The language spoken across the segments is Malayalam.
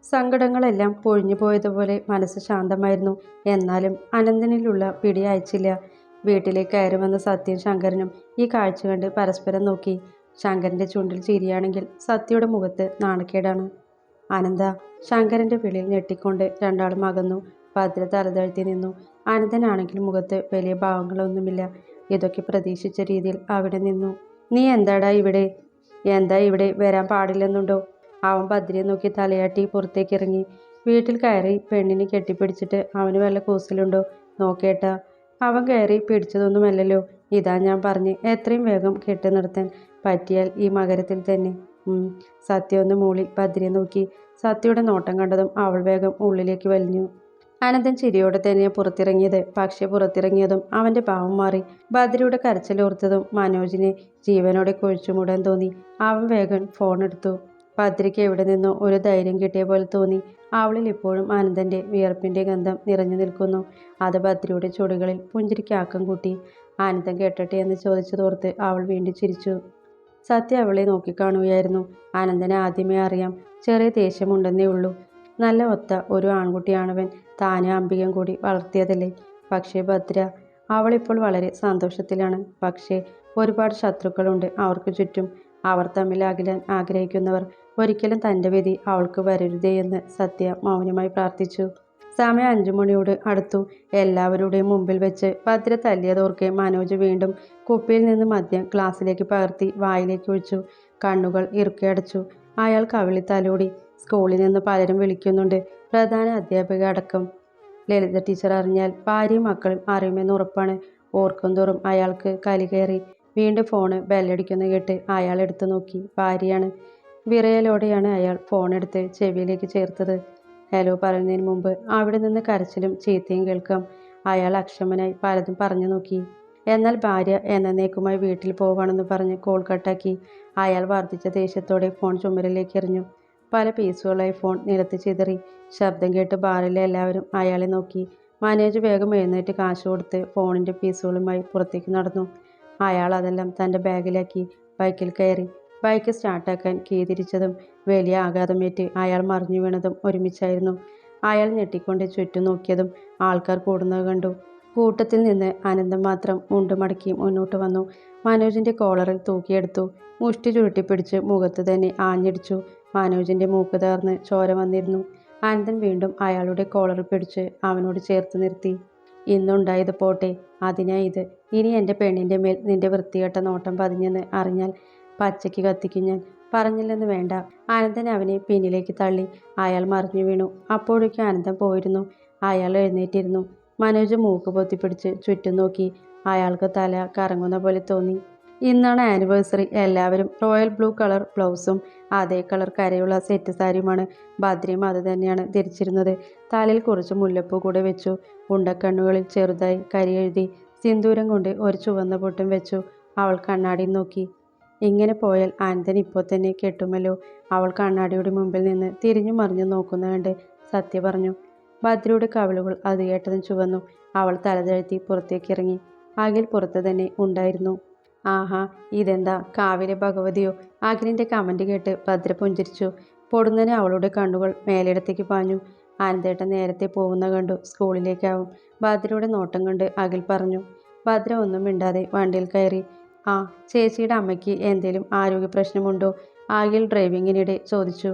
സങ്കടങ്ങളെല്ലാം പൊഴിഞ്ഞു പോയതുപോലെ മനസ്സ് ശാന്തമായിരുന്നു. എന്നാലും അനന്തനിലുള്ള പിടി അയച്ചില്ല. വീട്ടിലേക്ക് കയറി വന്ന സത്യയും ശങ്കരനും ഈ കാഴ്ച കണ്ട് പരസ്പരം നോക്കി. ശങ്കരന്റെ ചുണ്ടിൽ ചിരിയാണെങ്കിൽ സത്യയുടെ മുഖത്ത് നാണക്കേടാണ്. അനന്ത! ശങ്കരന്റെ വിളിയിൽ ഞെട്ടിക്കൊണ്ട് രണ്ടാളും അകന്നു. ഭദ്ര തലതാഴ്ത്തി നിന്നു. അനന്തനാണെങ്കിൽ മുഖത്ത് വലിയ ഭാവങ്ങളൊന്നുമില്ല. ഇതൊക്കെ പ്രതീക്ഷിച്ച രീതിയിൽ അവിടെ നിന്നു. നീ എന്താടാ ഇവിടെ? എന്താ ഇവിടെ വരാൻ പാടില്ലെന്നുണ്ടോ? അവൻ ഭദ്രയെ നോക്കി തലയാട്ടി പുറത്തേക്ക് ഇറങ്ങി. വീട്ടിൽ കയറി പെണ്ണിനെ കെട്ടിപ്പിടിച്ചിട്ട് അവന് വല്ല കൂസലുണ്ടോ? നോക്കേട്ടാ. അവൻ കയറി പിടിച്ചതൊന്നുമല്ലല്ലോ. ഇതാ ഞാൻ പറഞ്ഞ് എത്രയും വേഗം കെട്ടി നിർത്താൻ പറ്റിയാൽ ഈ മകരത്തിൽ തന്നെ. സത്യ ഒന്ന് മൂളി ഭദ്രയെ നോക്കി. സത്യയുടെ നോട്ടം കണ്ടതും അവൾ വേഗം ഉള്ളിലേക്ക് വലിഞ്ഞു. അനന്തൻ ചിരിയോടെ തന്നെ പുറത്തിറങ്ങിയത്. പക്ഷെ പുറത്തിറങ്ങിയതും അവന്റെ ഭാവം മാറി. ഭദ്രയുടെ കരച്ചിലോർത്തതും മനോജിനെ ജീവനോടെ കുഴിച്ചുമൂടാൻ തോന്നി. അവൻ വേഗം ഫോൺ എടുത്തു. ഭദ്രയ്ക്ക് എവിടെ നിന്നോ ഒരു ധൈര്യം കിട്ടിയ പോലെ തോന്നി. അവളിൽ ഇപ്പോഴും അനന്തന്റെ വിയർപ്പിന്റെ ഗന്ധം നിറഞ്ഞു നിൽക്കുന്നു. അത് ഭദ്രയുടെ ചുടുകളിൽ പുഞ്ചിരിക്ക് ആക്കം കൂട്ടി. അനന്തൻ കെട്ടട്ടെ എന്ന് ചോദിച്ചതോർത്ത് അവൾ വീണ്ടും ചിരിച്ചു. സത്യ അവളെ നോക്കിക്കാണുകയായിരുന്നു. അനന്തനെ ആദ്യമേ അറിയാം. ചെറിയ ദേഷ്യമുണ്ടെന്നേ ഉള്ളൂ. നല്ല ഒത്ത ഒരു ആൺകുട്ടിയാണവൻ. താനും അംബികയും കൂടി വളർത്തിയതല്ലേ. പക്ഷേ ഭദ്ര, അവളിപ്പോൾ വളരെ സന്തോഷത്തിലാണ്. പക്ഷേ ഒരുപാട് ശത്രുക്കളുണ്ട് അവർക്ക് ചുറ്റും. അവർ തമ്മിൽ അകലാൻ ആഗ്രഹിക്കുന്നവർ. ഒരിക്കലും തൻ്റെ വിധി അവൾക്ക് വരരുതേ എന്ന് സത്യ മൗനമായി പ്രാർത്ഥിച്ചു. സമയം 5 മണിയോട് അടുത്തു. എല്ലാവരുടെയും മുമ്പിൽ വെച്ച് ഭദ്ര തല്ലിയതോർക്കെ മനോജ് വീണ്ടും കുപ്പിയിൽ നിന്ന് മദ്യം ഗ്ലാസ്സിലേക്ക് പകർത്തി വായിലേക്ക് ഒഴിച്ചു. കണ്ണുകൾ ഇറുക്കി അടച്ചു. അയാൾ കവിളിൽ തലോടി. സ്കൂളിൽ നിന്ന് പലരും വിളിക്കുന്നുണ്ട്, പ്രധാന അധ്യാപിക അടക്കം. ലളിത ടീച്ചർ അറിഞ്ഞാൽ ഭാര്യയും മക്കളും അറിയുമെന്ന് ഉറപ്പാണ്. ഓർക്കും തോറും അയാൾക്ക് കലി കയറി. വീണ്ടും ഫോണ് ബെല്ലടിക്കുന്ന കേട്ട് അയാൾ എടുത്തു നോക്കി. ഭാര്യയാണ്. വിറയലോടെയാണ് അയാൾ ഫോണെടുത്ത് ചെവിയിലേക്ക് ചേർത്തത്. ഹലോ പറയുന്നതിന് മുമ്പ് അവിടെ നിന്ന് കരച്ചിലും ചീത്തയും കേൾക്കാം. അയാൾ അക്ഷമനായി പലതും പറഞ്ഞു നോക്കി. എന്നാൽ ഭാര്യ എന്നേക്കുമായി വീട്ടിൽ പോവാണെന്ന് പറഞ്ഞ് കോൾ കട്ടാക്കി. അയാൾ വർദ്ധിച്ച ദേഷ്യത്തോടെ ഫോൺ ചുമരിലേക്ക് എറിഞ്ഞു. പല പീസുകളായി ഫോൺ നിലത്ത് ചിതറി. ശബ്ദം കേട്ട് ബാറിലെ എല്ലാവരും അയാളെ നോക്കി. മനോജ് വേഗം എഴുന്നേറ്റ് കാശ് കൊടുത്ത് ഫോണിൻ്റെ പീസുകളുമായി പുറത്തേക്ക് നടന്നു. അയാൾ അതെല്ലാം തൻ്റെ ബാഗിലാക്കി ബൈക്കിൽ കയറി. ബൈക്ക് സ്റ്റാർട്ടാക്കാൻ കീ തിരിച്ചതും വലിയ ആഘാതമേറ്റ് അയാൾ മറിഞ്ഞു വീണതും ഒരുമിച്ചായിരുന്നു. അയാൾ ഞെട്ടിക്കൊണ്ട് ചുറ്റും നോക്കിയതും ആൾക്കാർ കൂടുന്നത് കണ്ടു. കൂട്ടത്തിൽ നിന്ന് അനന്തം മാത്രം മുണ്ടുമടക്കി മുന്നോട്ട് വന്നു. മനോജിൻ്റെ കോളറിൽ തൂക്കിയെടുത്തു. മുഷ്ടി ചുരുട്ടിപ്പിടിച്ച് മുഖത്ത് തന്നെ ആഞ്ഞടിച്ചു. മനോജിൻ്റെ മൂക്ക് തകർന്ന് ചോര വന്നിരുന്നു. അനന്തൻ വീണ്ടും അയാളുടെ കോളറിൽ പിടിച്ച് അവനോട് ചേർത്ത് നിർത്തി. ഇന്നുണ്ടായത് പോട്ടെ, അതിനാ ഇത്. ഇനി എൻ്റെ പെണ്ണിൻ്റെ മേൽ നിന്റെ വൃത്തികെട്ട നോട്ടം പതിഞ്ഞെന്ന് അറിഞ്ഞാൽ പച്ചയ്ക്ക് കത്തിക്കും ഞാൻ. പറഞ്ഞില്ലെന്ന് വേണ്ട. അനന്തൻ അവനെ പിന്നിലേക്ക് തള്ളി. അയാൾ മറിഞ്ഞു വീണു. അപ്പോഴേക്കും അനന്തൻ പോയിരുന്നു. അയാൾ എഴുന്നേറ്റിരുന്നു. മനോജ് മൂക്ക് പൊത്തിപ്പിടിച്ച് ചുറ്റും നോക്കി. അയാൾക്ക് തല കറങ്ങുന്ന പോലെ തോന്നി. ഇന്നാണ് ആനിവേഴ്സറി. എല്ലാവരും റോയൽ ബ്ലൂ കളർ ബ്ലൗസും അതേ കളർ കരയുള്ള സെറ്റ് സാരിയുമാണ്. ഭദ്രയും അത് തന്നെയാണ് ധരിച്ചിരുന്നത്. തലയിൽ കുറച്ച് മുല്ലപ്പൂ കൂടെ വെച്ചു. ഉണ്ടക്കണ്ണുകളിൽ ചെറുതായി കരി എഴുതി. സിന്ദൂരം കൊണ്ട് ഒരു ചുവന്ന പൊട്ടും വെച്ചു. അവൾ കണ്ണാടി നോക്കി. ഇങ്ങനെ പോയാൽ അനന്തൻ ഇപ്പോൾ തന്നെ കെട്ടുമല്ലോ. അവൾ കണ്ണാടിയുടെ മുമ്പിൽ നിന്ന് തിരിഞ്ഞു മറിഞ്ഞു നോക്കുന്ന കണ്ട് സത്യ പറഞ്ഞു. ഭദ്രയുടെ കവിളുകൾ അത് കേട്ടതും ചുവന്നു. അവൾ തലതാഴ്ത്തി പുറത്തേക്ക് ഇറങ്ങി. അഖിൽ പുറത്ത് തന്നെ ഉണ്ടായിരുന്നു. ആഹാ, ഇതെന്താ കാവിലെ ഭഗവതിയോ? അഖിലിൻ്റെ കമൻറ്റ് കേട്ട് ഭദ്ര പുഞ്ചിരിച്ചു. പൊടുന്നനെ അവളുടെ കണ്ണുകൾ മേലിടത്തേക്ക് പാഞ്ഞു. അനന്തേട്ടൻ നേരത്തെ പോകുന്ന കണ്ടു. സ്കൂളിലേക്കാവും. ഭദ്രയുടെ നോട്ടം കണ്ട് അഖിൽ പറഞ്ഞു. ഭദ്ര ഒന്നും മിണ്ടാതെ വണ്ടിയിൽ കയറി. ആ, ചേച്ചിയുടെ അമ്മയ്ക്ക് എന്തേലും ആരോഗ്യ പ്രശ്നമുണ്ടോ? അഖിൽ ഡ്രൈവിങ്ങിനിടെ ചോദിച്ചു.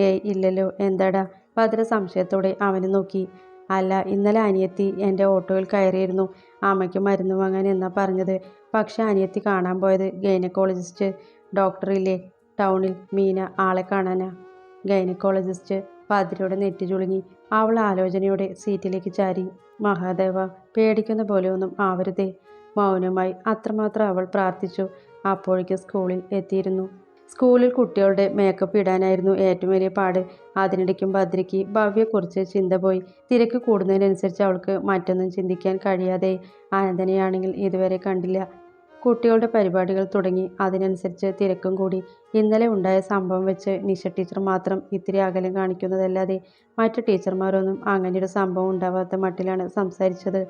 ഏയ് ഇല്ലല്ലോ. എന്താടാ? ഭദ്ര സംശയത്തോടെ അവനെ നോക്കി. അല്ല, ഇന്നലെ അനിയത്തി എൻ്റെ ഓട്ടോയിൽ കയറിയിരുന്നു. അമ്മയ്ക്ക് മരുന്ന് വാങ്ങാൻ എന്നാ പറഞ്ഞത്. പക്ഷെ അനിയത്തി കാണാൻ പോയത് ഗൈനക്കോളജിസ്റ്റ് ഡോക്ടറില്ലേ ടൗണിൽ, മീന. ആളെ കാണാനാ. ഗൈനക്കോളജിസ്റ്റ്? ഭദ്രയുടെ നെറ്റി ചുളുങ്ങി. അവൾ ആലോചനയോടെ സീറ്റിലേക്ക് ചാരി. മഹാദേവ, പേടിക്കുന്ന പോലെ ഒന്നും ആവരുതേ. മൗനമായി അത്രമാത്രം അവൾ പ്രാർത്ഥിച്ചു. അപ്പോഴേക്കും സ്കൂളിൽ എത്തിയിരുന്നു. സ്കൂളിൽ കുട്ടികളുടെ മേക്കപ്പ് ഇടാനായിരുന്നു ഏറ്റവും വലിയ പാട്. അതിനിടയ്ക്കും ഭദ്രയ്ക്ക് ഭവ്യെക്കുറിച്ച് ചിന്ത പോയി. തിരക്ക് കൂടുന്നതിനനുസരിച്ച് അവൾക്ക് മറ്റൊന്നും ചിന്തിക്കാൻ കഴിയാതെ. അനന്തനെയാണെങ്കിൽ ഇതുവരെ കണ്ടില്ല. കുട്ടികളുടെ പരിപാടികൾ തുടങ്ങി. അതിനനുസരിച്ച് തിരക്കും കൂടി. ഇന്നലെ ഉണ്ടായ സംഭവം വെച്ച് നിഷ ടീച്ചർ മാത്രം ഇത്തിരി അകലം കാണിക്കുന്നതല്ലാതെ മറ്റു ടീച്ചർമാരൊന്നും അങ്ങനെയൊരു സംഭവം ഉണ്ടാവാത്ത മട്ടിലാണ് സംസാരിച്ചത്.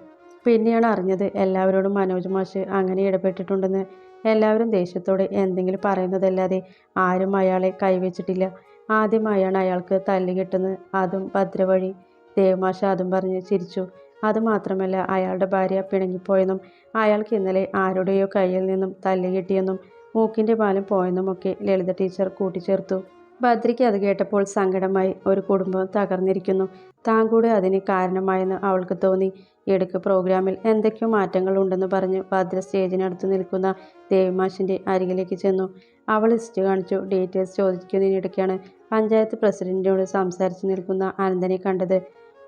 പിന്നെയാണ് അറിഞ്ഞത് എല്ലാവരോടും മനോജ് മാഷ് അങ്ങനെ ഇടപെട്ടിട്ടുണ്ടെന്ന്. എല്ലാവരും ദേഷ്യത്തോടെ എന്തെങ്കിലും പറയുന്നതല്ലാതെ ആരും അയാളെ കൈവച്ചിട്ടില്ല. ആദ്യമായാണ് അയാൾക്ക് തല്ല് കിട്ടുന്നത്, അതും ഭദ്ര വഴി. ദേവമാഷ് അതും പറഞ്ഞ് ചിരിച്ചു. അതുമാത്രമല്ല, അയാളുടെ ഭാര്യ പിണങ്ങിപ്പോയെന്നും അയാൾക്ക് ഇന്നലെ ആരുടെയോ കയ്യിൽ നിന്നും തല്ല് കിട്ടിയെന്നും മൂക്കിൻ്റെ പാലം പോയെന്നുമൊക്കെ ലളിത ടീച്ചർ കൂട്ടിച്ചേർത്തു. ഭദ്രയ്ക്ക് അത് കേട്ടപ്പോൾ സങ്കടമായി. ഒരു കുടുംബം തകർന്നിരിക്കുന്നു, താൻ കൂടെ അതിന് കാരണമായെന്ന് അവൾക്ക് തോന്നി. ഇടയ്ക്ക് പ്രോഗ്രാമിൽ എന്തൊക്കെയോ മാറ്റങ്ങൾ ഉണ്ടെന്ന് പറഞ്ഞ് ഭദ്ര സ്റ്റേജിനടുത്ത് നിൽക്കുന്ന ദേവിമാഷിൻ്റെ അരികിലേക്ക് ചെന്നു. അവൾ ലിസ്റ്റ് കാണിച്ചു. ഡീറ്റെയിൽസ് ചോദിക്കുന്നതിനിടയ്ക്കാണ് പഞ്ചായത്ത് പ്രസിഡന്റിനോട് സംസാരിച്ച് നിൽക്കുന്ന അനന്തനെ കണ്ടത്.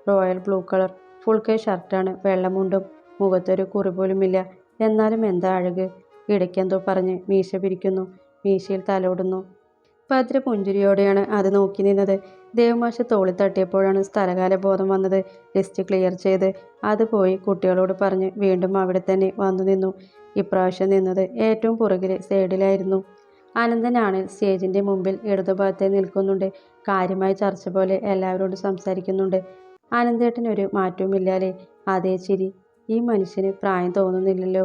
റോയൽ ബ്ലൂ കളർ ഫുൾ കൈ ഷർട്ടാണ്, വെള്ളമുണ്ടും, മുഖത്തൊരു കുറി പോലുമില്ല. എന്നാലും എന്താ അഴക്. ഇടയ്ക്കെന്തോ പറഞ്ഞ് മീശ പിരിക്കുന്നു, മീശയിൽ തലോടുന്നു. ഭദ്ര പുഞ്ചിരിയോടെയാണ് അത് നോക്കി നിന്നത്. ദേവമാഷ് തോളിൽ തട്ടിയപ്പോഴാണ് സ്ഥലകാല ബോധം വന്നത്. ലിസ്റ്റ് ക്ലിയർ ചെയ്ത് അത് പോയി കുട്ടികളോട് പറഞ്ഞ് വീണ്ടും അവിടെ തന്നെ വന്നു നിന്നു. ഇപ്രാവശ്യം നിന്നത് ഏറ്റവും പുറകിലെ സൈഡിലായിരുന്നു. അനന്തനാണ് സ്റ്റേജിൻ്റെ മുമ്പിൽ ഇടതുഭാഗത്തെ നിൽക്കുന്നുണ്ട്. കാര്യമായ ചർച്ച പോലെ എല്ലാവരോടും സംസാരിക്കുന്നുണ്ട്. അനന്തേട്ടൻ ഒരു മാറ്റവുമില്ലാലേ. അതേ ചിരി. ഈ മനുഷ്യന് പ്രായം തോന്നുന്നില്ലല്ലോ.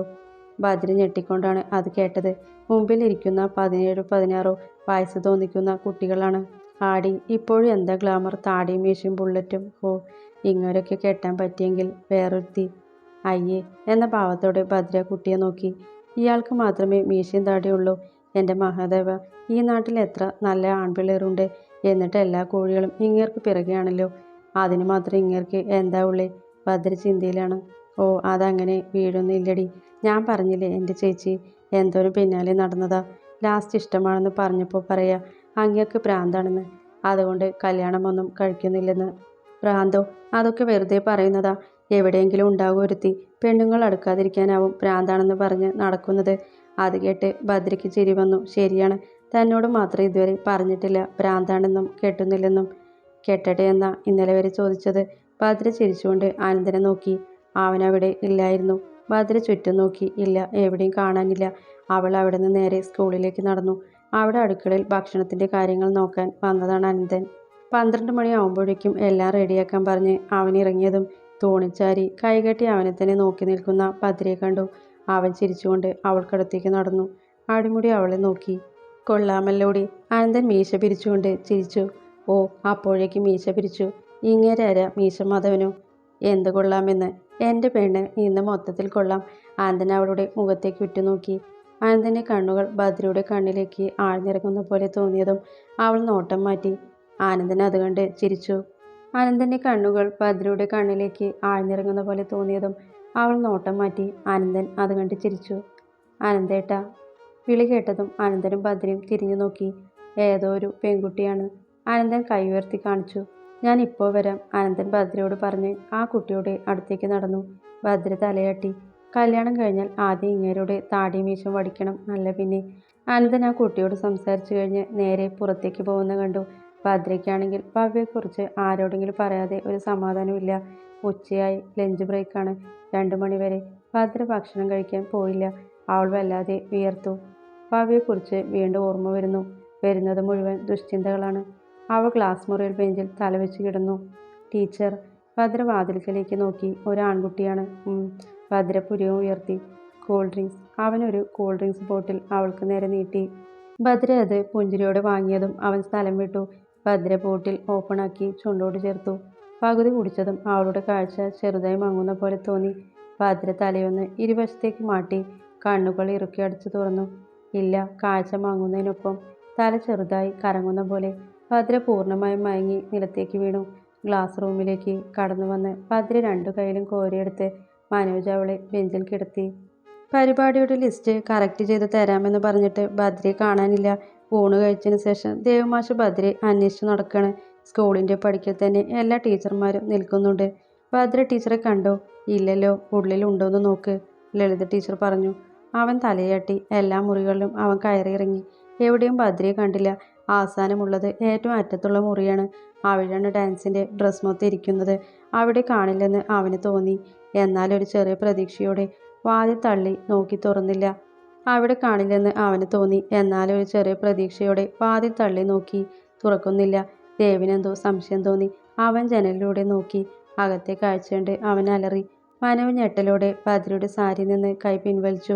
ഭദ്ര ഞെട്ടിക്കൊണ്ടാണ് അത് കേട്ടത്. മുമ്പിൽ ഇരിക്കുന്ന 17-16 വയസ്സ് തോന്നിക്കുന്ന കുട്ടികളാണ്. ആടി, ഇപ്പോഴും എന്താ ഗ്ലാമർ, താടിയും മീശയും ബുള്ളറ്റും. ഹോ, ഇങ്ങനെയൊക്കെ കെട്ടാൻ പറ്റിയെങ്കിൽ വേറൊരുത്തി. അയ്യേ എന്ന ഭാവത്തോടെ ഭദ്ര കുട്ടിയെ നോക്കി. ഇയാൾക്ക് മാത്രമേ മീശയും താടിയുള്ളൂ. എൻ്റെ മഹാദേവ, ഈ നാട്ടിൽ എത്ര നല്ല ആൺപിള്ളേരുണ്ട്, എന്നിട്ട് എല്ലാ കോഴികളും ഇങ്ങേർക്ക് പിറകെയാണല്ലോ. അതിന് മാത്രം ഇങ്ങേർക്ക് എന്താ ഉള്ളേ. ഭദ്ര ചിന്തയിലാണ്. ഓ, അതങ്ങനെ വീഴൊന്നുമില്ലടി. ഞാൻ പറഞ്ഞില്ലേ എൻ്റെ ചേച്ചി എന്തോരം പിന്നാലെ നടന്നതാ. ലാസ്റ്റ് ഇഷ്ടമാണെന്ന് പറഞ്ഞപ്പോൾ പറയാ അങ്ങേർക്ക് ഭ്രാന്താണെന്ന്. അതുകൊണ്ട് കല്യാണമൊന്നും കഴിക്കുന്നില്ലെന്ന്. ഭ്രാന്തോ? അതൊക്കെ വെറുതെ പറയുന്നതാ. എവിടെയെങ്കിലും ഉണ്ടാകും ഒരുത്തി പെണ്ണുങ്ങൾ അടുക്കാതിരിക്കാനാവും ഭ്രാന്താണെന്ന് പറഞ്ഞ് നടക്കുന്നത്. അത് കേട്ട് ഭദ്രയ്ക്ക് ചിരി വന്നു. ശരിയാണ്, തന്നോട് മാത്രം ഇതുവരെ പറഞ്ഞിട്ടില്ല ഭ്രാന്താണെന്നും കെട്ടുന്നില്ലെന്നും. കെട്ടട്ടെ എന്നാ ഇന്നലെ വരെ ചോദിച്ചത്. ഭദ്ര ചിരിച്ചുകൊണ്ട് ആനന്ദനെ നോക്കി. അവനവിടെ ഇല്ലായിരുന്നു. ഭദ്ര ചുറ്റും നോക്കി. ഇല്ല, എവിടെയും കാണാനില്ല. അവൾ അവിടെ നിന്ന് നേരെ സ്കൂളിലേക്ക് നടന്നു. അവിടെ അടുക്കളയിൽ ഭക്ഷണത്തിൻ്റെ കാര്യങ്ങൾ നോക്കാൻ വന്നതാണ് അനന്തൻ. 12 മണിയാവുമ്പോഴേക്കും എല്ലാം റെഡിയാക്കാൻ പറഞ്ഞ് അവൻ ഇറങ്ങിയതും തൂണിച്ചാരി കൈകെട്ടി അവനെ തന്നെ നോക്കി നിൽക്കുന്ന ഭദ്രയെ കണ്ടു. അവൻ ചിരിച്ചുകൊണ്ട് അവൾക്കടുത്തേക്ക് നടന്നു. അടിമുടി അവളെ നോക്കി. കൊള്ളാമല്ലോടി. അനന്തൻ മീശ പിരിച്ചുകൊണ്ട് ചിരിച്ചു. ഓ, അപ്പോഴേക്കും മീശ പിരിച്ചു. ഇങ്ങേരെ ആരാ മീശ മാധവനോ? എന്ത് കൊള്ളാമെന്ന്. എൻ്റെ പെണ്ണ് ഇന്ന് മൊത്തത്തിൽ കൊള്ളാം. അനന്തൻ അവളുടെ മുഖത്തേക്ക് ഉറ്റുനോക്കി. അനന്തൻ്റെ കണ്ണുകൾ ഭദ്രയുടെ കണ്ണിലേക്ക് ആഴ്ന്നിറങ്ങുന്ന പോലെ തോന്നിയതും അവൾ നോട്ടം മാറ്റി. ആനന്ദൻ അത് കണ്ട് ചിരിച്ചു. അനന്തൻ്റെ കണ്ണുകൾ ഭദ്രയുടെ കണ്ണിലേക്ക് ആഴ്ന്നിറങ്ങുന്ന പോലെ തോന്നിയതും അവൾ നോട്ടം മാറ്റി. അനന്തൻ അത് കണ്ട് ചിരിച്ചു. അനന്തേട്ടാ. വിളി കേട്ടതും അനന്തനും ഭദ്രയും തിരിഞ്ഞു നോക്കി. ഏതോ ഒരു പെൺകുട്ടിയാണ്. അനന്തൻ കൈ ഉയർത്തി കാണിച്ചു. ഞാൻ ഇപ്പോൾ വരാം, അനന്തൻ ഭദ്രയോട് പറഞ്ഞ് ആ കുട്ടിയുടെ അടുത്തേക്ക് നടന്നു. ഭദ്ര തലയാട്ടി. കല്യാണം കഴിഞ്ഞാൽ ആദ്യം ഇങ്ങേരുടെ താടിയും മീശയും വടിക്കണം, അല്ല പിന്നെ. അനന്തൻ ആ കുട്ടിയോട് സംസാരിച്ചു കഴിഞ്ഞ് നേരെ പുറത്തേക്ക് പോകുന്ന കണ്ടു. ഭദ്രയ്ക്കാണെങ്കിൽ ഭവ്യയെക്കുറിച്ച് ആരോടെങ്കിലും പറയാതെ ഒരു സമാധാനമില്ല. ഉച്ചയായി, ലഞ്ച് ബ്രേക്കാണ്. 2 മണി വരെ. ഭദ്ര ഭക്ഷണം കഴിക്കാൻ പോയില്ല. അവൾ വല്ലാതെ വിയർത്തു. ഭവ്യയെക്കുറിച്ച് വീണ്ടും ഓർമ്മ വരുന്നത് മുഴുവൻ ദുശ്ചിന്തകളാണ്. അവൾ ക്ലാസ് മുറിയിൽ ബെഞ്ചിൽ തലവെച്ച് കിടന്നു. ടീച്ചർ. ഭദ്ര വാതിൽക്കലേക്ക് നോക്കി. ഒരു ആൺകുട്ടിയാണ്. ഭദ്ര പുരികം ഉയർത്തി. Cool drinks. അവനൊരു കൂൾ ഡ്രിങ്ക്സ് ബോട്ടിൽ അവൾക്ക് നേരെ നീട്ടി. ഭദ്ര അത് പുഞ്ചിരിയോടെ വാങ്ങിയതും അവൻ സ്ഥലം വിട്ടു. ഭദ്ര ബോട്ടിൽ ഓപ്പണാക്കി ചുണ്ടോട് ചേർത്തു. പകുതി കുടിച്ചതും അവളുടെ കാഴ്ച ചെറുതായി മങ്ങുന്ന പോലെ തോന്നി. ഭദ്ര തലയൊന്ന് ഇരുവശത്തേക്ക് മാറ്റി കണ്ണുകൾ ഇറുക്കി അടച്ചു തുറന്നു. ഇല്ല, കാഴ്ച മങ്ങുന്നതിനൊപ്പം തല ചെറുതായി കറങ്ങുന്ന പോലെ. ഭദ്ര പൂർണ്ണമായും മയങ്ങി നിലത്തേക്ക് വീണു. ക്ലാസ് റൂമിലേക്ക് കടന്നു വന്ന് ഭദ്ര 2 കൈയിലും കോരിയെടുത്ത് മനോജ് അവളെ ബെഞ്ചിൽ കിടത്തി. പരിപാടിയുടെ ലിസ്റ്റ് കറക്റ്റ് ചെയ്ത് തരാമെന്ന് പറഞ്ഞിട്ട് ഭദ്രയെ കാണാനില്ല. ഊണ് കഴിച്ചതിന് ശേഷം ദേവമാഷ് ഭദ്രയെ അന്വേഷിച്ച് നടക്കാണ്. സ്കൂളിൻ്റെ പടിക്കൽ തന്നെ എല്ലാ ടീച്ചർമാരും നിൽക്കുന്നുണ്ട്. ഭദ്ര ടീച്ചറെ കണ്ടോ? ഇല്ലല്ലോ. ഉള്ളിലുണ്ടോയെന്ന് നോക്ക്, ലളിത ടീച്ചർ പറഞ്ഞു. അവൻ തലയാട്ടി. എല്ലാ മുറികളിലും അവൻ കയറിയിറങ്ങി. എവിടെയും ഭദ്രയെ കണ്ടില്ല. അവസാനമുള്ളത് ഏറ്റവും അറ്റത്തുള്ള മുറിയാണ്. അവിടെയാണ് ഡാൻസിൻ്റെ ഡ്രസ് മൊത്തം ഇരിക്കുന്നത്. അവിടെ കാണില്ലെന്ന് അവന് തോന്നി. എന്നാൽ ഒരു ചെറിയ പ്രതീക്ഷയോടെ വാതിൽ തള്ളി നോക്കി. തുറന്നില്ല. അവിടെ കാണില്ലെന്ന് അവന് തോന്നി. എന്നാൽ ഒരു ചെറിയ പ്രതീക്ഷയോടെ വാതിൽ തള്ളി നോക്കി. തുറക്കുന്നില്ല. ദേവിനെന്തോ സംശയം തോന്നി. അവൻ ജനലിലൂടെ നോക്കി. അകത്തെ കാഴ്ച കണ്ട് അവൻ അലറി. മനോജ് ഞെട്ടലോടെ ഭദ്രയുടെ സാരിയിൽ നിന്ന് കൈ പിൻവലിച്ചു.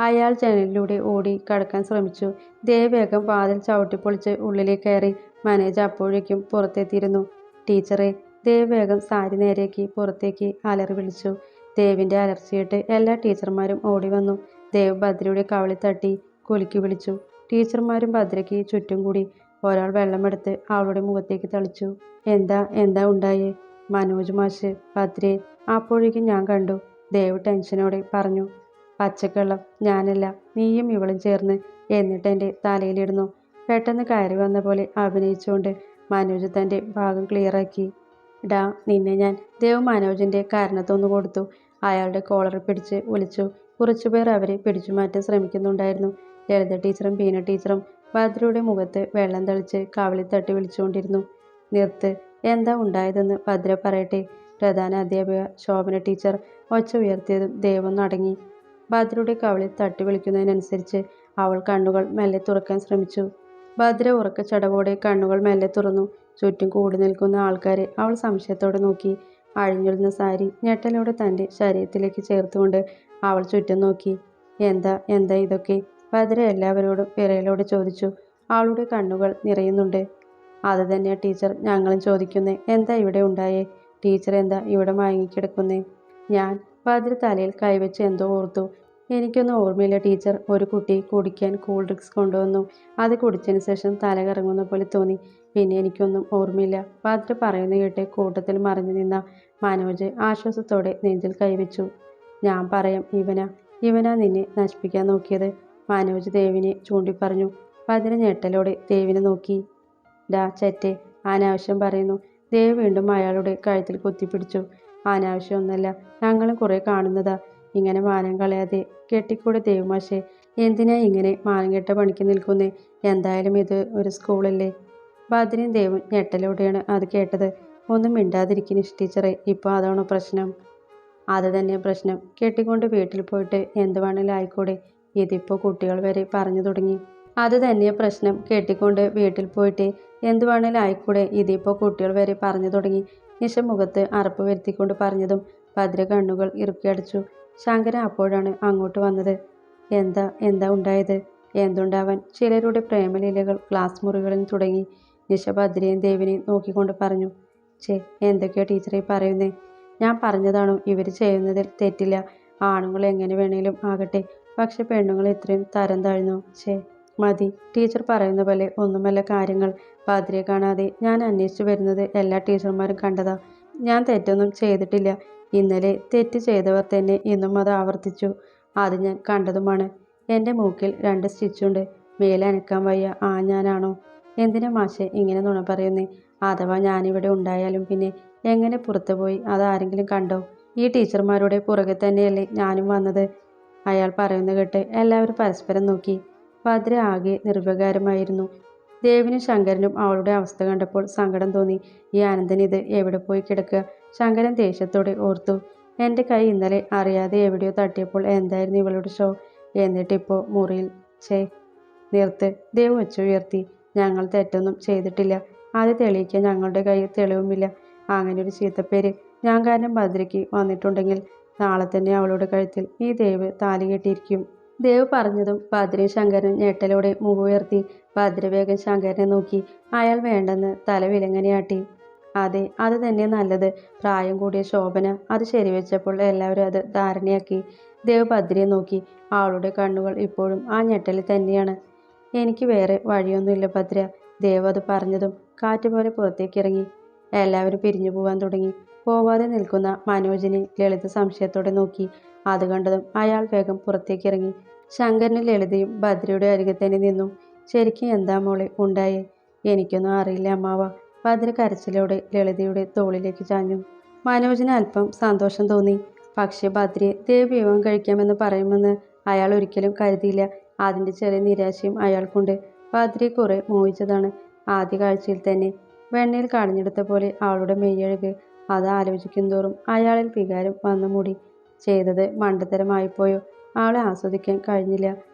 അയാൾ ജനലിലൂടെ ഓടി കടക്കാൻ ശ്രമിച്ചു. ദേവ് വേഗം വാതിൽ ചവിട്ടിപ്പൊളിച്ച് ഉള്ളിലേക്ക് കയറി. മാനേജർ അപ്പോഴേക്കും പുറത്തെത്തിയിരുന്നു. ടീച്ചറെ, ദേവ് വേഗം സാരി നേരെയാക്കി പുറത്തേക്ക് അലറി വിളിച്ചു. ദേവിൻ്റെ അലർച്ചയിട്ട് എല്ലാ ടീച്ചർമാരും ഓടി വന്നു. ദേവ് ഭദ്രയുടെ കവളിൽ തട്ടി കുലുക്കി വിളിച്ചു. ടീച്ചർമാരും ഭദ്രയ്ക്ക് ചുറ്റും കൂടി. ഒരാൾ വെള്ളമെടുത്ത് അവളുടെ മുഖത്തേക്ക് തളിച്ചു. എന്താ എന്താ ഉണ്ടായേ? മനോജ് മാഷ്, ഭദ്രയെ അപ്പോഴേക്കും ഞാൻ കണ്ടു, ദേവ് ടെൻഷനോടെ പറഞ്ഞു. പച്ചക്കള്ളം, ഞാനല്ല, നീയും ഇവളും ചേർന്ന്. എന്നിട്ട് എൻ്റെ തലയിലിടുന്നു. പെട്ടെന്ന് കയറി വന്ന പോലെ അഭിനയിച്ചുകൊണ്ട് മനോജ് തൻ്റെ ഭാഗം ക്ലിയറാക്കി. ഡാ നിന്നെ ഞാൻ. ദേവ് മനോജിൻ്റെ കാരണത്തൊന്നു കൊടുത്തു. അയാളുടെ കോളറിൽ പിടിച്ച് വലിച്ചു. കുറച്ചുപേർ അവരെ പിടിച്ചു മാറ്റാൻ ശ്രമിക്കുന്നുണ്ടായിരുന്നു. ലളിത ടീച്ചറും ബീന ടീച്ചറും ഭദ്രയുടെ മുഖത്ത് വെള്ളം തളിച്ച് കവിളിൽ തട്ടി വിളിച്ചുകൊണ്ടിരുന്നു. നിർത്ത്, എന്താ ഉണ്ടായതെന്ന് ഭദ്ര പറയട്ടെ. പ്രധാന അധ്യാപിക ശോഭന ടീച്ചർ ഒച്ച ഉയർത്തിയതും ദേവൊന്ന് അടങ്ങി. ഭദ്രയുടെ കവിളിൽ തട്ടി വിളിക്കുന്നതിനനുസരിച്ച് അവൾ കണ്ണുകൾ മെല്ലെ തുറക്കാൻ ശ്രമിച്ചു. ഭദ്ര ഉറക്ക ചടവോടെ കണ്ണുകൾ മെല്ലെ തുറന്നു. ചുറ്റും കൂടി നിൽക്കുന്ന ആൾക്കാരെ അവൾ സംശയത്തോടെ നോക്കി. അഴിഞ്ഞിടുന്ന സാരി ഞെട്ടലോടെ തൻ്റെ ശരീരത്തിലേക്ക് ചേർത്തുകൊണ്ട് അവൾ ചുറ്റും നോക്കി. എന്താ എന്താ ഇതൊക്കെ? ഭദ്ര എല്ലാവരോടും വിറയലോടെ ചോദിച്ചു. അവളുടെ കണ്ണുകൾ നിറയുന്നുണ്ട്. അത് തന്നെയാ ടീച്ചർ ഞങ്ങളും ചോദിക്കുന്നേ. എന്താ ഇവിടെ ഉണ്ടായേ? ടീച്ചർ എന്താ ഇവിടെ മയങ്ങിക്കിടക്കുന്നേ? ഞാൻ ഭദ്ര തലയിൽ കൈവച്ച് എന്തോ ഓർത്തു. എനിക്കൊന്നും ഓർമ്മയില്ല ടീച്ചർ. ഒരു കുട്ടി കുടിക്കാൻ കൂൾ ഡ്രിങ്ക്സ് കൊണ്ടുവന്നു. അത് കുടിച്ചതിന് ശേഷം തല കറങ്ങുന്ന പോലെ തോന്നി. പിന്നെ എനിക്കൊന്നും ഓർമ്മയില്ല. ഭദ്ര പറയുന്ന കേട്ട് കൂട്ടത്തിൽ മറഞ്ഞു നിന്ന മനോജ് ആശ്വാസത്തോടെ നെഞ്ചിൽ കൈവച്ചു. ഞാൻ പറയാം, ഇവനാ നിന്നെ നശിപ്പിക്കാൻ നോക്കിയത്. മനോജ് ദേവിനെ ചൂണ്ടിപ്പറഞ്ഞു. ഭദ്ര ഞെട്ടലോടെ ദേവിനെ നോക്കി. ഡാ ചെറ്റെ, അനാവശ്യം പറയുന്നു. ദേവ് വീണ്ടും അയാളുടെ കഴുത്തിൽ കുത്തിപ്പിടിച്ചു. അനാവശ്യമൊന്നല്ല, ഞങ്ങളും കുറെ കാണുന്നതാ. ഇങ്ങനെ മാനം കളയാതെ കെട്ടിക്കൂടെ ദേവ് മാഷേ. എന്തിനാ ഇങ്ങനെ മാനം കെട്ട പണിക്ക് നിൽക്കുന്നേ? എന്തായാലും ഇത് ഒരു സ്കൂളല്ലേ? ഭദ്രയും ദേവും ഞെട്ടലോടെയാണ് അത് കേട്ടത്. ഒന്നും മിണ്ടാതിരിക്കും ടീച്ചറെ. ഇപ്പോൾ അതാണോ പ്രശ്നം? അത് തന്നെ പ്രശ്നം. കെട്ടിക്കൊണ്ട് വീട്ടിൽ പോയിട്ട് എന്ത് വേണേലും ആയിക്കൂടെ? ഇതിപ്പോൾ കുട്ടികൾ വരെ പറഞ്ഞു തുടങ്ങി. അത് തന്നെ പ്രശ്നം. കെട്ടിക്കൊണ്ട് വീട്ടിൽ പോയിട്ട് എന്ത് വേണേലും ആയിക്കൂടെ? ഇതിപ്പോൾ കുട്ടികൾ വരെ പറഞ്ഞു തുടങ്ങി. നിശ മുഖത്ത് അറപ്പ് വരുത്തിക്കൊണ്ട് പറഞ്ഞതും ഭദ്ര കണ്ണുകൾ ഇറുക്കിയടച്ചു. ശങ്കരൻ അപ്പോഴാണ് അങ്ങോട്ട് വന്നത്. എന്താ എന്താ ഉണ്ടായത്? എന്തുണ്ടാവാൻ? ചിലരുടെ പ്രേമലീലകൾ ക്ലാസ് മുറികളിൽ തുടങ്ങി. നിശ ഭദ്രയും ദേവിനെയും നോക്കിക്കൊണ്ട് പറഞ്ഞു. എന്തൊക്കെയാ ടീച്ചറെ പറയുന്നേ? ഞാൻ പറഞ്ഞതാണോ ഇവർ ചെയ്യുന്നതിൽ തെറ്റില്ല. ആണുങ്ങൾ എങ്ങനെ വേണേലും ആകട്ടെ. പക്ഷെ പെണ്ണുങ്ങൾ ഇത്രയും തരം താഴ്ന്നു. മതി. ടീച്ചർ പറയുന്ന പോലെ ഒന്നുമല്ല കാര്യങ്ങൾ. ഭദ്രയെ കാണാതെ ഞാൻ അന്വേഷിച്ചു വരുന്നത് എല്ലാ ടീച്ചർമാരും കണ്ടതാ. ഞാൻ തെറ്റൊന്നും ചെയ്തിട്ടില്ല. ഇന്നലെ തെറ്റ് ചെയ്തവർ തന്നെ ഇന്നും അത് ആവർത്തിച്ചു. അത് ഞാൻ കണ്ടതുമാണ്. എൻ്റെ മൂക്കിൽ 2 സ്റ്റിച്ചുണ്ട്. മേലനക്കാൻ വയ്യ. ഞാനാണോ? എന്തിനാ മാഷെ ഇങ്ങനെ നുണ പറയുന്നേ? അഥവാ ഞാനിവിടെ ഉണ്ടായാലും പിന്നെ എങ്ങനെ പുറത്തുപോയി? അതാരെങ്കിലും കണ്ടോ? ഈ ടീച്ചർമാരുടെ പുറകെ തന്നെയല്ലേ ഞാനും വന്നത്? അയാൾ പറയുന്ന കേട്ട് എല്ലാവരും പരസ്പരം നോക്കി. ഭദ്ര ആകെ നിർവികാരമായിരുന്നു. ദേവിനും ശങ്കരനും അവളുടെ അവസ്ഥ കണ്ടപ്പോൾ സങ്കടം തോന്നി. ഈ അനന്തൻ ഇത് എവിടെ പോയി കിടക്കുക? ശങ്കരൻ ദേഷ്യത്തോടെ ഓർത്തു. എൻ്റെ കൈ ഇന്നലെ അറിയാതെ എവിടെയോ തട്ടിയപ്പോൾ എന്തായിരുന്നു ഇവളുടെ ഷോ? എന്നിട്ടിപ്പോൾ മുറിയിൽ. നിർത്ത്. ദേവ് ഒച്ച ഉയർത്തി. ഞങ്ങൾ തെറ്റൊന്നും ചെയ്തിട്ടില്ല. അത് തെളിയിക്കാൻ ഞങ്ങളുടെ കയ്യിൽ തെളിവുമില്ല. അങ്ങനെ ഒരു ചീത്തപ്പേര് ഞാൻ കാരണം ഭദ്രയ്ക്ക് വന്നിട്ടുണ്ടെങ്കിൽ നാളെ തന്നെ അവളുടെ കഴുത്തിൽ ഈ ദേവ് താലി കെട്ടിയിരിക്കും. ദേവ് പറഞ്ഞതും ഭദ്രയും ശങ്കരനും ഞെട്ടലോടെ മുഖമുയർത്തി. ഭദ്ര വേഗം ശങ്കരനെ നോക്കി. അയാൾ വേണ്ടെന്ന് തല വിലങ്ങനെയാട്ടി. അതെ, അത് തന്നെ നല്ലത്. പ്രായം കൂടിയ ശോഭന അത് ശരിവെച്ചപ്പോൾ എല്ലാവരും അത് ധാരണയാക്കി. ദേവ് ഭദ്രയെ നോക്കി. അവളുടെ കണ്ണുകൾ ഇപ്പോഴും ആ ഞെട്ടലിൽ തന്നെയാണ്. എനിക്ക് വേറെ വഴിയൊന്നുമില്ല ഭദ്ര. ദേവ് അത് പറഞ്ഞതും കാറ്റുപോലെ പുറത്തേക്കിറങ്ങി. എല്ലാവരും പിരിഞ്ഞു പോവാൻ തുടങ്ങി. പോവാതെ നിൽക്കുന്ന മനോജിനെ ലളിത സംശയത്തോടെ നോക്കി. അത് കണ്ടതും അയാൾ വേഗം പുറത്തേക്കിറങ്ങി. ശങ്കരനും ലളിതയും ഭദ്രയുടെ അരികെ തന്നെ നിന്നു. ശരിക്കും എന്താ മോളെ ഉണ്ടായേ? എനിക്കൊന്നും അറിയില്ല അമ്മാവ. ഭദ്ര കരച്ചിലോടെ ലളിതയുടെ തോളിലേക്ക് ചാഞ്ഞു. മനോജിന് അല്പം സന്തോഷം തോന്നി. പക്ഷേ ഭദ്രയെ ദേവ് വിവാഹം കഴിക്കാമെന്ന് പറയുമെന്ന് അയാൾ ഒരിക്കലും കരുതിയില്ല. അതിൻ്റെ ചെറിയ നിരാശയും അയാൾക്കുണ്ട്. ഭദ്രയെ കുറെ മോഹിച്ചതാണ് ആദ്യ കാഴ്ചയിൽ തന്നെ. വെണ്ണയിൽ കടഞ്ഞെടുത്ത പോലെ അവളുടെ മെയ്യഴക്. അത് ആലോചിക്കും തോറും അയാളിൽ വികാരം വന്നു മൂടി. ചെയ്തത് മണ്ടത്തരമായിപ്പോയോ? അവളെ ആസ്വദിക്കാൻ കഴിഞ്ഞില്ല.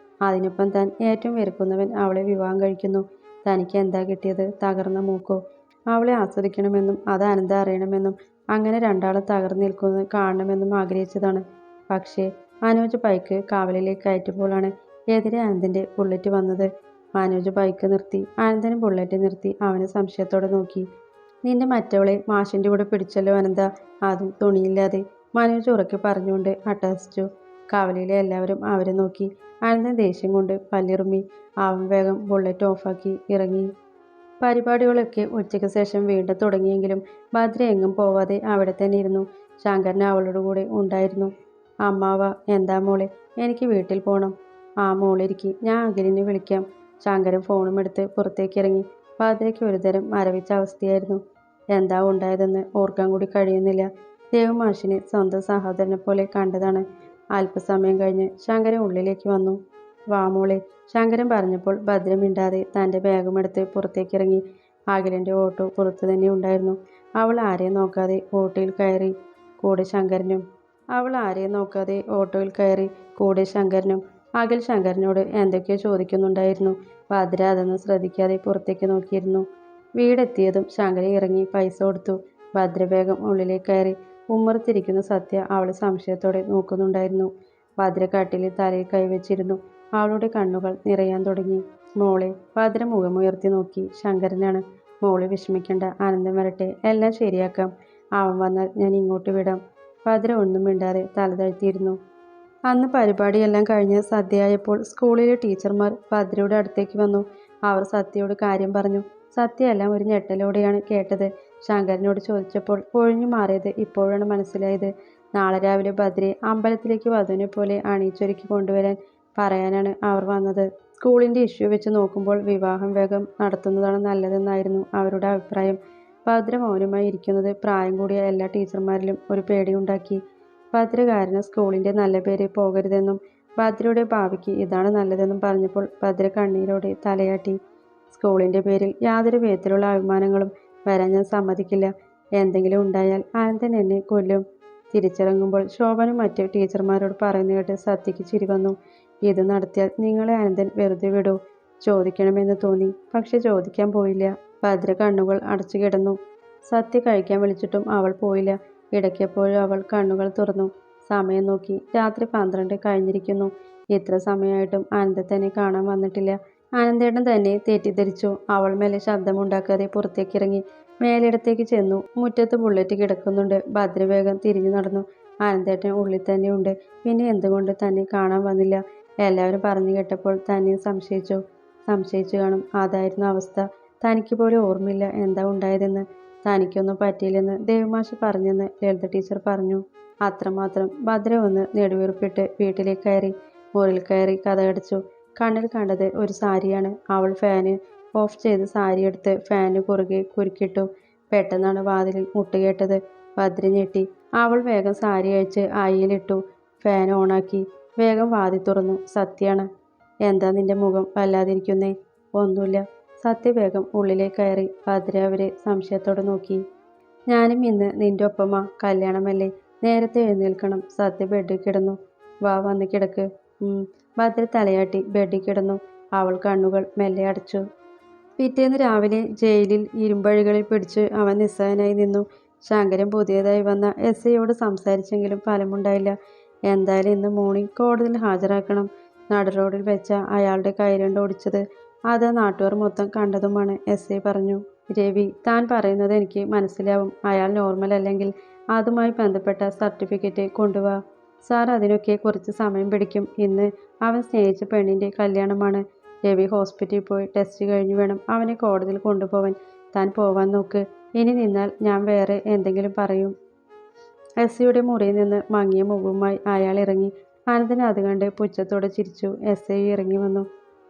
അതിനൊപ്പം താൻ ഏറ്റവും വെറുക്കുന്നവൻ അവളെ വിവാഹം കഴിക്കുന്നു. തനിക്ക് എന്താ കിട്ടിയത്? തകർന്ന മൂക്കോ? അവളെ ആസ്വദിക്കണമെന്നും അത് അനന്ത അറിയണമെന്നും അങ്ങനെ രണ്ടാളും തകർന്നു നിൽക്കുന്നത് കാണണമെന്നും ആഗ്രഹിച്ചതാണ്. പക്ഷേ മനോജ് ബൈക്ക് കാവലിലേക്ക് കയറ്റുമ്പോഴാണ് എതിരെ അനന്തിൻ്റെ ബുള്ളറ്റ് വന്നത്. മനോജ് ബൈക്ക് നിർത്തി. അനന്തനും ബുള്ളറ്റ് നിർത്തി അവനെ സംശയത്തോടെ നോക്കി. നിന്റെ മറ്റവളെ മാഷിന്റെ കൂടെ പിടിച്ചല്ലോ അനന്ത, അതും തുണിയില്ലാതെ, മനോജ് ഉറക്കെ പറഞ്ഞുകൊണ്ട് അട്ടഹസിച്ചു. കവലയിലെ എല്ലാവരും അവരെ നോക്കി. അനന്തൻ ദേഷ്യം കൊണ്ട് പല്ലിറുമ്മി. അവൻ വേഗം ബുള്ളറ്റ് ഓഫാക്കി ഇറങ്ങി. പരിപാടികളൊക്കെ ഉച്ചയ്ക്ക് ശേഷം വീണ്ടും തുടങ്ങിയെങ്കിലും ഭദ്ര എങ്ങും പോവാതെ അവിടെ തന്നെ ഇരുന്നു. ശങ്കരൻ അവളുടെ കൂടെ ഉണ്ടായിരുന്നു. അമ്മാവ, എന്താ മോളെ? എനിക്ക് വീട്ടിൽ പോണം. ആ മോളിരിക്കി, ഞാൻ അഖിലിനെ വിളിക്കാം. ശങ്കരൻ ഫോണും എടുത്ത് പുറത്തേക്ക് ഇറങ്ങി. ഭദ്രയ്ക്ക് ഒരുതരം മരവിച്ച അവസ്ഥയായിരുന്നു. എന്താ ഉണ്ടായതെന്ന് ഓർക്കാൻ കൂടി കഴിയുന്നില്ല. ദേവമാഷിനെ സ്വന്തം സഹോദരനെ പോലെ കണ്ടതാണ്. അല്പസമയം കഴിഞ്ഞ് ശങ്കരൻ ഉള്ളിലേക്ക് വന്നു. വാ മോളെ, ശങ്കരൻ പറഞ്ഞപ്പോൾ ഭദ്ര മിണ്ടാതെ തൻ്റെ ബാഗുമെടുത്ത് പുറത്തേക്കിറങ്ങി. അഖിലിൻ്റെ ഓട്ടോ പുറത്തു തന്നെ ഉണ്ടായിരുന്നു. അവൾ ആരെയും നോക്കാതെ ഓട്ടോയിൽ കയറി. കൂടെ ശങ്കരനും. അഖിൽ ശങ്കരനോട് എന്തൊക്കെയോ ചോദിക്കുന്നുണ്ടായിരുന്നു. ഭദ്ര അതൊന്നും ശ്രദ്ധിക്കാതെ പുറത്തേക്ക് നോക്കിയിരുന്നു. വീടെത്തിയതും ശങ്കരൻ ഇറങ്ങി പൈസ കൊടുത്തു. ഭദ്ര വേഗം ഉള്ളിലേക്ക് കയറി. ഉമ്മറത്തിരിക്കുന്ന സത്യ അവളെ സംശയത്തോടെ നോക്കുന്നുണ്ടായിരുന്നു. ഭദ്ര കട്ടിലിൽ തലയിൽ കൈവച്ചിരുന്നു. അവളുടെ കണ്ണുകൾ നിറയാൻ തുടങ്ങി. മോളെ, ഭദ്ര മുഖമുയർത്തി നോക്കി. ശങ്കരനാണ്. മോള് വിഷമിക്കണ്ട, അനന്തം വരട്ടെ, എല്ലാം ശരിയാക്കാം. അവൻ വന്നാൽ ഞാൻ ഇങ്ങോട്ട് വിടാം. ഭദ്ര ഒന്നും മിണ്ടാതെ തല താഴ്ത്തിയിരുന്നു. അന്ന് പരിപാടിയെല്ലാം കഴിഞ്ഞ് സദ്യയായപ്പോൾ സ്കൂളിലെ ടീച്ചർമാർ ഭദ്രയുടെ അടുത്തേക്ക് വന്നു. അവർ സത്യയോട് കാര്യം പറഞ്ഞു. സത്യ എല്ലാം ഒരു ഞെട്ടലോടെയാണ് കേട്ടത്. ശങ്കരനോട് ചോദിച്ചപ്പോൾ ഒഴിഞ്ഞു മാറിയത് ഇപ്പോഴാണ് മനസ്സിലായത്. നാളെ രാവിലെ ഭദ്രയെ അമ്പലത്തിലേക്ക് വധുവിനെ പോലെ അണിയിച്ചൊരുക്കി കൊണ്ടുവരാൻ പറയാനാണ് അവർ വന്നത്. സ്കൂളിൻ്റെ ഇഷ്യൂ വെച്ച് നോക്കുമ്പോൾ വിവാഹം വേഗം നടത്തുന്നതാണ് നല്ലതെന്നായിരുന്നു അവരുടെ അഭിപ്രായം. ഭദ്ര മൗനമായി ഇരിക്കുന്നത് പ്രായം കൂടിയ എല്ലാ ടീച്ചർമാരിലും ഒരു പേടിയുണ്ടാക്കി. ഭദ്ര കാരണം സ്കൂളിൻ്റെ നല്ല പേര് പോകരുതെന്നും ഭദ്രയുടെ ഭാവിക്ക് ഇതാണ് നല്ലതെന്നും പറഞ്ഞപ്പോൾ ഭദ്ര കണ്ണീരോടെ തലയാട്ടി. സ്കൂളിൻ്റെ പേരിൽ യാതൊരു വിധത്തിലുള്ള അഭിമാനങ്ങളും വരാൻ ഞാൻ സമ്മതിക്കില്ല. എന്തെങ്കിലും ഉണ്ടായാൽ അനന്തൻ എന്നെ കൊല്ലും. തിരിച്ചിറങ്ങുമ്പോൾ ശോഭനും മറ്റ് ടീച്ചർമാരോട് പറയുന്ന കേട്ട് സത്യയ്ക്ക് ചിരി വന്നു. ഇത് നടത്തിയാൽ നിങ്ങളെ അനന്തൻ വെറുതെ വിടൂ? ചോദിക്കണമെന്ന് തോന്നി, പക്ഷെ ചോദിക്കാൻ പോയില്ല. ഭദ്ര കണ്ണുകൾ അടച്ചു കിടന്നു. സത്യ കഴിക്കാൻ വിളിച്ചിട്ടും അവൾ പോയില്ല. ഇടയ്ക്കെപ്പോഴും അവൾ കണ്ണുകൾ തുറന്നു. സമയം നോക്കി. രാത്രി 12 കഴിഞ്ഞിരിക്കുന്നു. ഇത്ര സമയമായിട്ടും അനന്തൻ തന്നെ കാണാൻ വന്നിട്ടില്ല. അനന്തേട്ടൻ തന്നെ തെറ്റിദ്ധരിച്ചു. അവൾ മെല്ലെ ശബ്ദമുണ്ടാക്കാതെ പുറത്തേക്കിറങ്ങി. മേലിടത്തേക്ക് ചെന്നു. മുറ്റത്ത് ബുള്ളറ്റ് കിടക്കുന്നുണ്ട്. ഭദ്ര വേഗം തിരിഞ്ഞു നടന്നു. അനന്തേട്ടൻ ഉള്ളിൽ തന്നെ ഉണ്ട്. പിന്നെ എന്തുകൊണ്ട് തന്നെ കാണാൻ വന്നില്ല? എല്ലാവരും പറഞ്ഞു കേട്ടപ്പോൾ തന്നെ സംശയിച്ചു കാണും. അതായിരുന്നു അവസ്ഥ. തനിക്ക് പോലും ഓർമ്മയില്ല എന്താ ഉണ്ടായതെന്ന്. തനിക്കൊന്നും പറ്റിയില്ലെന്ന് ദേവമാഷ് പറഞ്ഞെന്ന് ലളിത ടീച്ചർ പറഞ്ഞു. അത്രമാത്രം. ഭദ്ര ഒന്ന് നെടുവീർപ്പിട്ട് വീട്ടിലേക്ക് കയറി. മുറിയിൽ കയറി കതകടച്ചു. കണ്ണിൽ കണ്ടത് ഒരു സാരിയാണ്. അവൾ ഫാന് ഓഫ് ചെയ്ത് സാരിയെടുത്ത് ഫാനിന് കുറുകെ കുരുക്കിട്ടു. പെട്ടെന്നാണ് വാതിലിൽ മുട്ടുകേട്ടത്. ഭദ്ര ഞെട്ടി. അവൾ വേഗം സാരി അഴിച്ച് ആയിയിലിട്ടു. ഫാൻ ഓണാക്കി. വേഗം വാതിൽ തുറന്നു. സത്യാണ്. എന്താ നിന്റെ മുഖം വല്ലാതിരിക്കുന്നേ? ഒന്നുമില്ല. സത്യ വേഗം ഉള്ളിലേക്ക് കയറി. ഭദ്ര അവരെ സംശയത്തോടെ നോക്കി. ഞാനും ഇന്ന് നിന്റെ ഒപ്പമാ. കല്യാണമല്ലേ, നേരത്തെ എഴുന്നേൽക്കണം. സത്യ ബെഡിൽ കിടന്നു. വാ, വന്ന് കിടക്ക്. ഭദ്ര തലയാട്ടി ബെഡിൽ കിടന്നു. അവൾ കണ്ണുകൾ മെല്ലെ അടച്ചു. പിറ്റേന്ന് രാവിലെ ജയിലിൽ ഇരുമ്പഴികളിൽ പിടിച്ച് അവൻ നിസ്സഹായനായി നിന്നു. ശങ്കരൻ പുതിയതായി വന്ന എസ്.ഐയോട് സംസാരിച്ചെങ്കിലും ഫലമുണ്ടായില്ല. എന്തായാലും ഇന്ന് മോർണിംഗ് കോടതിയിൽ ഹാജരാക്കണം. നടുറോഡിൽ വെച്ച അയാളുടെ കൈ ഒടിച്ചത് അത് നാട്ടുകാർ മൊത്തം കണ്ടതുമാണ്. എസ്.ഐ പറഞ്ഞു. രവി, താൻ പറയുന്നത് എനിക്ക് മനസ്സിലാവും. അയാൾ നോർമൽ അല്ലെങ്കിൽ അതുമായി ബന്ധപ്പെട്ട സർട്ടിഫിക്കറ്റ് കൊണ്ടുവാ. സാർ, അതിനൊക്കെ കുറച്ച് സമയം പിടിക്കും. ഇന്ന് അവൻ സ്നേഹിച്ച പെണ്ണിൻ്റെ കല്യാണമാണ്. രവി ഹോസ്പിറ്റലിൽ പോയി ടെസ്റ്റ് കഴിഞ്ഞു വേണം അവനെ കോടതിയിൽ കൊണ്ടുപോവാൻ. താൻ പോവാൻ നോക്ക്. ഇനി നിന്നാൽ ഞാൻ വേറെ എന്തെങ്കിലും പറയും. എസ്.ഐയുടെ മുറിയിൽ നിന്ന് മങ്ങിയ മുഖവുമായി അയാൾ ഇറങ്ങി. അനന്തൻ അത് കണ്ട് പുച്ഛത്തോടെ ചിരിച്ചു. എസ്.ഐ ഇറങ്ങി വന്നു.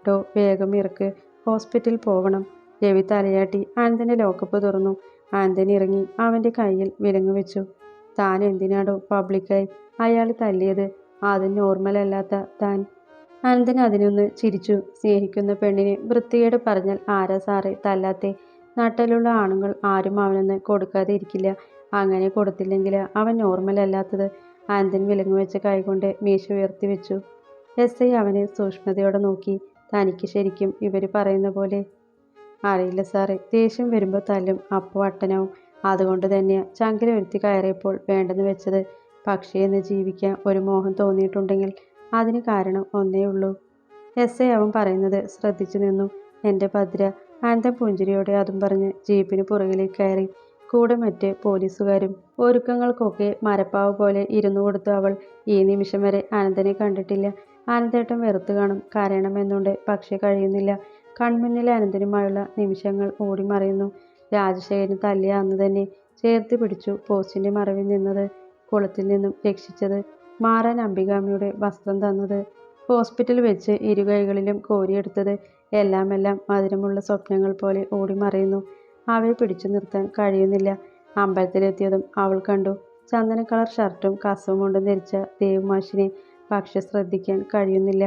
ഡോ, വേഗം ഇറക്ക്, ഹോസ്പിറ്റലിൽ പോവണം. രവി തലയാട്ടി. അനന്തൻ്റെ ലോക്കപ്പ് തുറന്നു. അനന്തൻ ഇറങ്ങി അവൻ്റെ കയ്യിൽ വിലങ്ങ് വെച്ചു. താൻ എന്തിനാടോ പബ്ലിക്കായി അയാളെ തല്ലിയത്? അതും നോർമൽ അല്ലാത്ത താൻ. അനന്തൻ അതിനൊന്ന് ചിരിച്ചു. സ്നേഹിക്കുന്ന പെണ്ണിനെ വൃത്തികേട് പറഞ്ഞാൽ ആരാ സാറേ തല്ലാത്തെ? നട്ടലുള്ള ആണുങ്ങൾ ആരും അവനൊന്ന് കൊടുക്കാതെ ഇരിക്കില്ല. അങ്ങനെ കൊടുത്തില്ലെങ്കിൽ അവൻ നോർമൽ അല്ലാത്തത്. അനന്തൻ വിലങ്ങ് വെച്ച കൈകൊണ്ട് മീശ ഉയർത്തി വെച്ചു. എസ്.ഐ അവനെ സൂക്ഷ്മതയോടെ നോക്കി. തനിക്ക് ശരിക്കും ഇവർ പറയുന്ന പോലെ അറിയില്ല സാറേ. ദേഷ്യം വരുമ്പോൾ തല്ലും, അപ്പോൾ വട്ടനാവും. അതുകൊണ്ട് തന്നെയാ ചങ്കില ഒരുത്തി കയറിയപ്പോൾ വേണ്ടെന്ന് വെച്ചത്. പക്ഷേ ഇന്ന് ജീവിക്കാൻ ഒരു മോഹം തോന്നിയിട്ടുണ്ടെങ്കിൽ അതിന് കാരണം ഒന്നേ ഉള്ളൂ. എസ് ഐ അവൻ പറയുന്നത് ശ്രദ്ധിച്ചു നിന്നു. എൻ്റെ ഭദ്ര. അനന്തൻ പുഞ്ചിരിയോടെ അതും പറഞ്ഞ് ജീപ്പിന് പുറകിലേക്ക് കയറി. കൂടെ മറ്റ് പോലീസുകാരും. ഒരുക്കങ്ങൾക്കൊക്കെ മരപ്പാവ് പോലെ ഇരുന്നു കൊടുത്തു അവൾ. ഈ നിമിഷം വരെ അനന്തനെ കണ്ടിട്ടില്ല. അനന്തേട്ടൻ വെറുത്തു കാണും, കരയണമെന്നുണ്ട്, പക്ഷെ കഴിയുന്നില്ല. കൺമുന്നിലെ അനന്തനുമായുള്ള നിമിഷങ്ങൾ ഓടിമറയുന്നു. രാജശേഖരൻ തല്ലിയ അന്ന് തന്നെ ചേർത്ത് പിടിച്ചു പോസ്റ്റിന്റെ മറവിൽ നിന്നത്, കുളത്തിൽ നിന്നും രക്ഷിച്ചത്, മാറാൻ അംബികാമ്മയുടെ വസ്ത്രം തന്നത്, ഹോസ്പിറ്റൽ വെച്ച് ഇരുകൈകളിലും കോരിയെടുത്തത്, എല്ലാം മധുരമുള്ള സ്വപ്നങ്ങൾ പോലെ ഓടിമറയുന്നു. അവയെ പിടിച്ചു നിർത്താൻ കഴിയുന്നില്ല. അമ്പലത്തിലെത്തിയതും അവൾ കണ്ടു ചന്ദന കളർ ഷർട്ടും കസവും കൊണ്ടും ധരിച്ച ദേവുമാഷിനെ. പക്ഷെ ശ്രദ്ധിക്കാൻ കഴിയുന്നില്ല.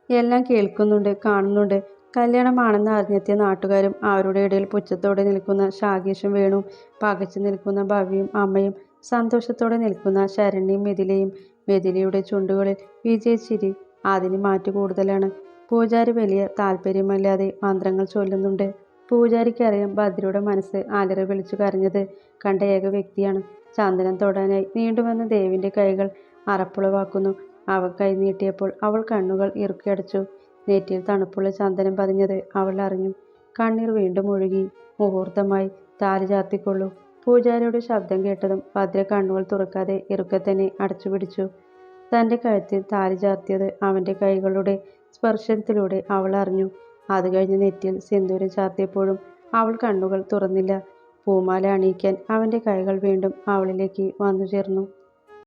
എല്ലാം കേൾക്കുന്നുണ്ട്, കാണുന്നുണ്ട്. കല്യാണമാണെന്ന് അറിഞ്ഞെത്തിയ നാട്ടുകാരും അവരുടെ ഇടയിൽ പുച്ഛത്തോടെ നിൽക്കുന്ന ഷാഗേഷും വേണുവും, പകച്ചു നിൽക്കുന്ന ഭവ്യയും അമ്മയും, സന്തോഷത്തോടെ നിൽക്കുന്ന ശരണ്യയും മിഥിലയും. മിഥിലയുടെ ചുണ്ടുകളിൽ വിജയച്ചിരി. അതിന് മാറ്റു കൂടുതലാണ്. പൂജാരി വലിയ താല്പര്യമല്ലാതെ മന്ത്രങ്ങൾ ചൊല്ലുന്നുണ്ട്. പൂജാരിക്കറിയാം ഭദ്രയുടെ മനസ്സ് അലറി വിളിച്ചു കരഞ്ഞത് കണ്ട ഏക വ്യക്തിയാണ്. ചന്ദനം തൊടാനായി നീണ്ടുവന്ന ദേവിന്റെ കൈകൾ അറപ്പുളവാക്കുന്നു. അവൻ കൈ നീട്ടിയപ്പോൾ അവൾ കണ്ണുകൾ ഇറുക്കിയടച്ചു. നെറ്റിയിൽ തണുപ്പുള്ള ചന്ദനം പതിഞ്ഞത് അവൾ അറിഞ്ഞു. കണ്ണീർ വീണ്ടും ഒഴുകി. മുഹൂർത്തമായി, താലി ചാർത്തിക്കൊള്ളൂ. പൂജാരിയുടെ ശബ്ദം കേട്ടതും ഭദ്ര കണ്ണുകൾ തുറക്കാതെ ഇറുക്കെ തന്നെ അടച്ചുപിടിച്ചു. തൻ്റെ കഴുത്തിൽ താലി ചാർത്തിയത് അവൻ്റെ കൈകളുടെ സ്പർശനത്തിലൂടെ അവൾ അറിഞ്ഞു. അത് കഴിഞ്ഞ് നെറ്റിയിൽ സിന്ദൂരം ചാർത്തിയപ്പോഴും അവൾ കണ്ണുകൾ തുറന്നില്ല. പൂമാല അണിയിക്കാൻ അവൻ്റെ കൈകൾ വീണ്ടും അവളിലേക്ക് വന്നു ചേർന്നു.